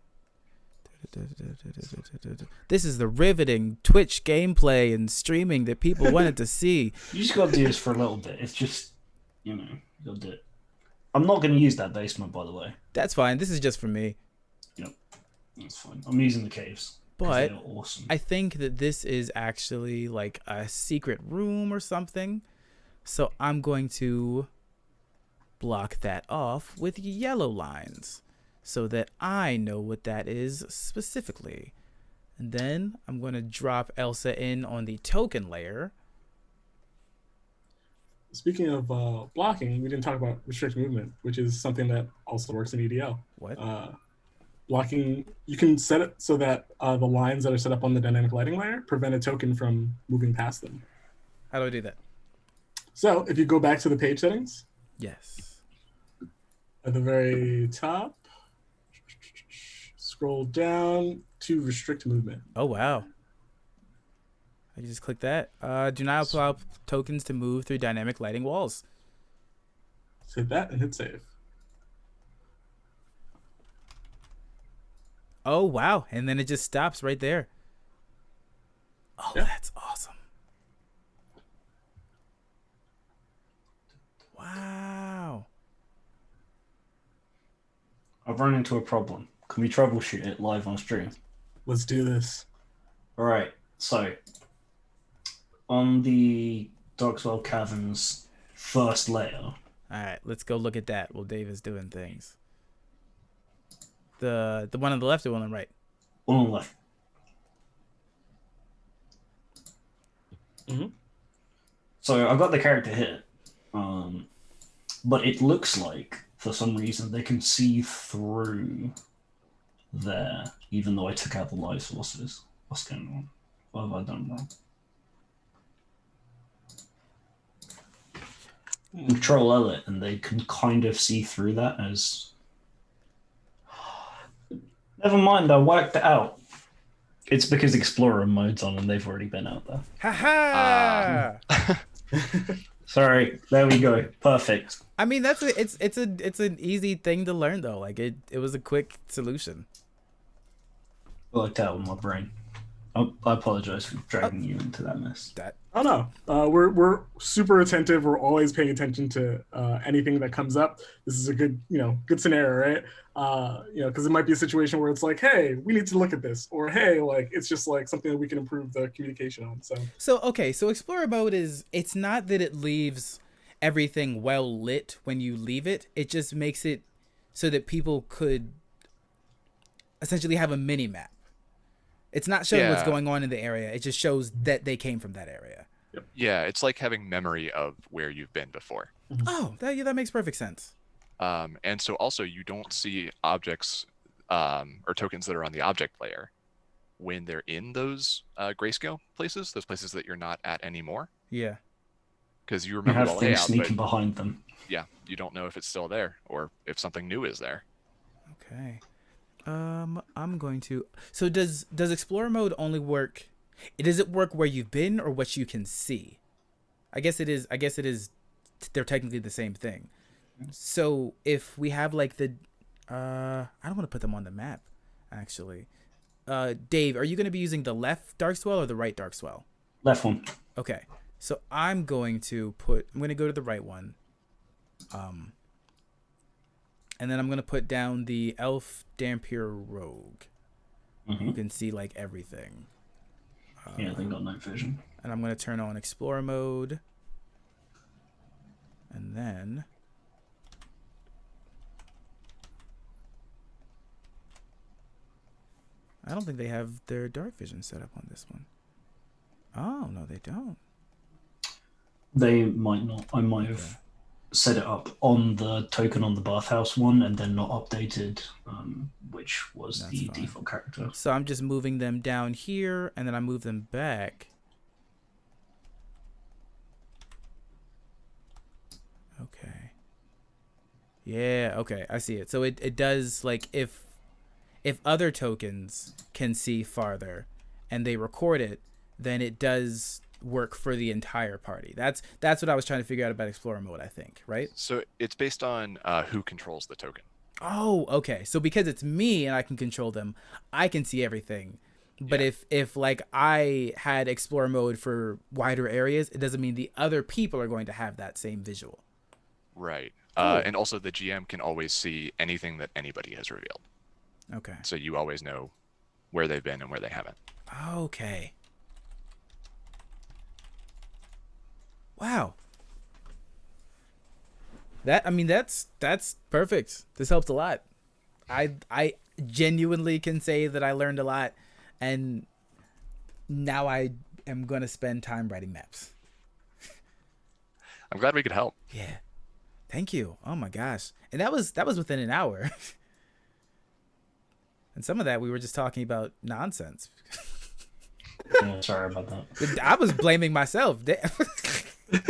This is the riveting Twitch gameplay and streaming that people wanted to see.
You just gotta do this for a little bit. It's just, you gotta do it. I'm not gonna use that basement, by the way.
That's fine. This is just for me.
Yep. That's fine. I'm using the caves.
But
they're awesome.
I think that this is actually like a secret room or something. So I'm going to block that off with yellow lines so that I know what that is specifically. And then I'm going to drop Elsa in on the token layer.
Speaking of blocking, we didn't talk about restrict movement, which is something that also works in EDL.
What?
Blocking, you can set it so that the lines that are set up on the dynamic lighting layer prevent a token from moving past them.
How do I do that?
So if you go back to the page settings,
Yes.
at the very top, scroll down to restrict movement.
Oh, wow. I can just click that. Do not allow tokens to move through dynamic lighting walls.
So hit that and hit save.
Oh, wow. And then it just stops right there. Oh,
Yeah.
That's awesome. Wow.
I've run into a problem. Can we troubleshoot it live on stream?
Let's do this.
All right. So, on the Darkswell Caverns first layer.
All right, let's go look at that while Dave is doing things. The one on the left or one on the right?
One on the left.
Mm-hmm.
So I've got the character here, but it looks like for some reason they can see through there, even though I took out the light sources. What's going on? What have I done wrong? Control L it, and they can kind of see through that as. Never mind, I worked it out. It's because Explorer mode's on and they've already been out there.
Ha ha!
Sorry, there we go. Perfect.
I mean, it's an easy thing to learn though. Like it was a quick solution.
Worked out with my brain. I apologize for dragging you into that mess.
Oh no, we're super attentive. We're always paying attention to anything that comes up. This is a good scenario, right? Because it might be a situation where it's like, hey, we need to look at this, or hey, like it's just like something that we can improve the communication on. So
Explorer mode it's not that it leaves everything well lit when you leave it. It just makes it so that people could essentially have a mini map. It's not showing what's going on in the area. It just shows that they came from that area.
Yeah, it's like having memory of where you've been before.
Oh, that makes perfect sense.
And so also you don't see objects or tokens that are on the object layer when they're in those grayscale places, those places that you're not at anymore.
Yeah.
Because you
You
remember
have
the
things
layout,
sneaking
but
behind them.
yeah, you don't know if it's still there or if something new is there.
Okay. I'm going to. So does Explorer mode only work? Does it work where you've been or what you can see? I guess it is. They're technically the same thing. So if we have like the, I don't want to put them on the map, actually. Dave, are you going to be using the left dark swell or the right dark swell?
Left one.
Okay. So I'm going to go to the right one. And then I'm going to put down the Elf Dampier Rogue. You can see like everything.
Yeah, they got night vision.
And I'm going to turn on Explorer mode. And then I don't think they have their dark vision set up on this one. Oh, no, they don't.
They might not. I might have set it up on the token on the bathhouse one and then not updated, which was
That's
the
fine.
default character.
So I'm just moving them down here, and then I move them back. Okay. Yeah, okay, I see it. So it does, like, if other tokens can see farther and they record it, then it does work for the entire party. That's what I was trying to figure out about Explorer mode, I think, right?
So it's based on who controls the token.
Oh, okay. So because it's me and I can control them, I can see everything. But if like I had Explorer mode for wider areas, it doesn't mean the other people are going to have that same visual.
Right.
Cool.
And also the GM can always see anything that anybody has revealed.
Okay.
So you always know where they've been and where they haven't.
Okay. Wow. That's perfect. This helped a lot. I genuinely can say that I learned a lot, and now I am gonna spend time writing maps.
I'm glad we could help.
Yeah. Thank you. Oh my gosh. And that was within an hour. And some of that we were just talking about nonsense.
Yeah, sorry about that.
I was blaming myself.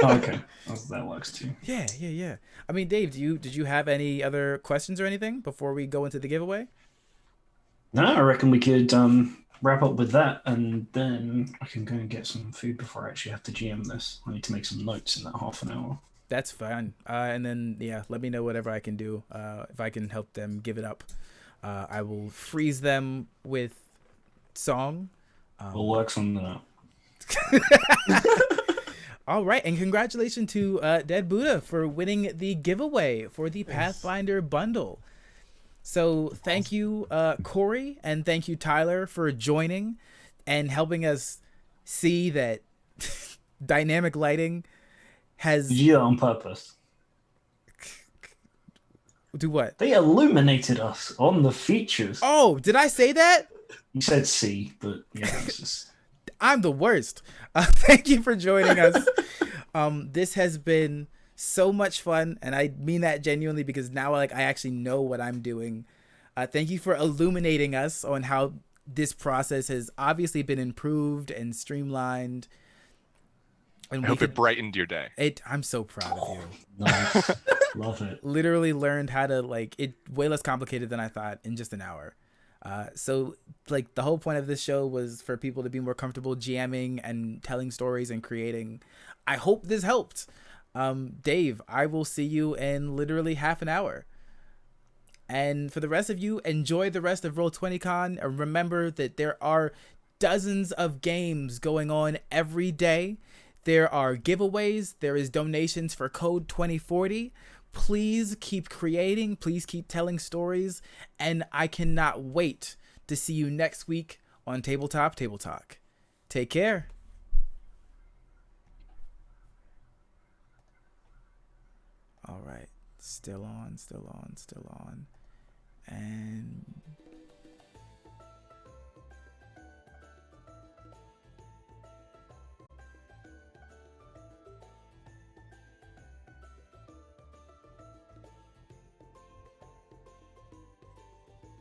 Oh, okay. That works too.
Yeah. I mean, Dave, did you have any other questions or anything before we go into the giveaway?
No, I reckon we could wrap up with that, and then I can go and get some food before I actually have to GM this. I need to make some notes in that half an hour.
That's fine. And then, let me know whatever I can do. If I can help them give it up, I will freeze them with song.
We'll work on that.
All right, and congratulations to Dead Buddha for winning the giveaway for the Pathfinder bundle. So thank you, Corey, and thank you, Tyler, for joining and helping us see that dynamic lighting has...
Did you do that on purpose?
Do what?
They illuminated us on the features.
Oh, did I say that?
You said C, but yeah, it's just...
I'm the worst. Thank you for joining us. This has been so much fun, and I mean that genuinely because now I actually know what I'm doing. Thank you for illuminating us on how this process has obviously been improved and streamlined. And
I hope it brightened your day.
I'm so proud of you.
Nice. Love it.
Literally learned how to it way less complicated than I thought in just an hour. So like the whole point of this show was for people to be more comfortable GMing and telling stories and creating. I hope this helped. Dave, I will see you in literally half an hour. And for the rest of you, enjoy the rest of Roll20Con. And remember that there are dozens of games going on every day. There are giveaways. There is donations for code 2040. Please keep creating. Please keep telling stories. And I cannot wait to see you next week on Tabletop Table Talk. Take care. All right. Still on. And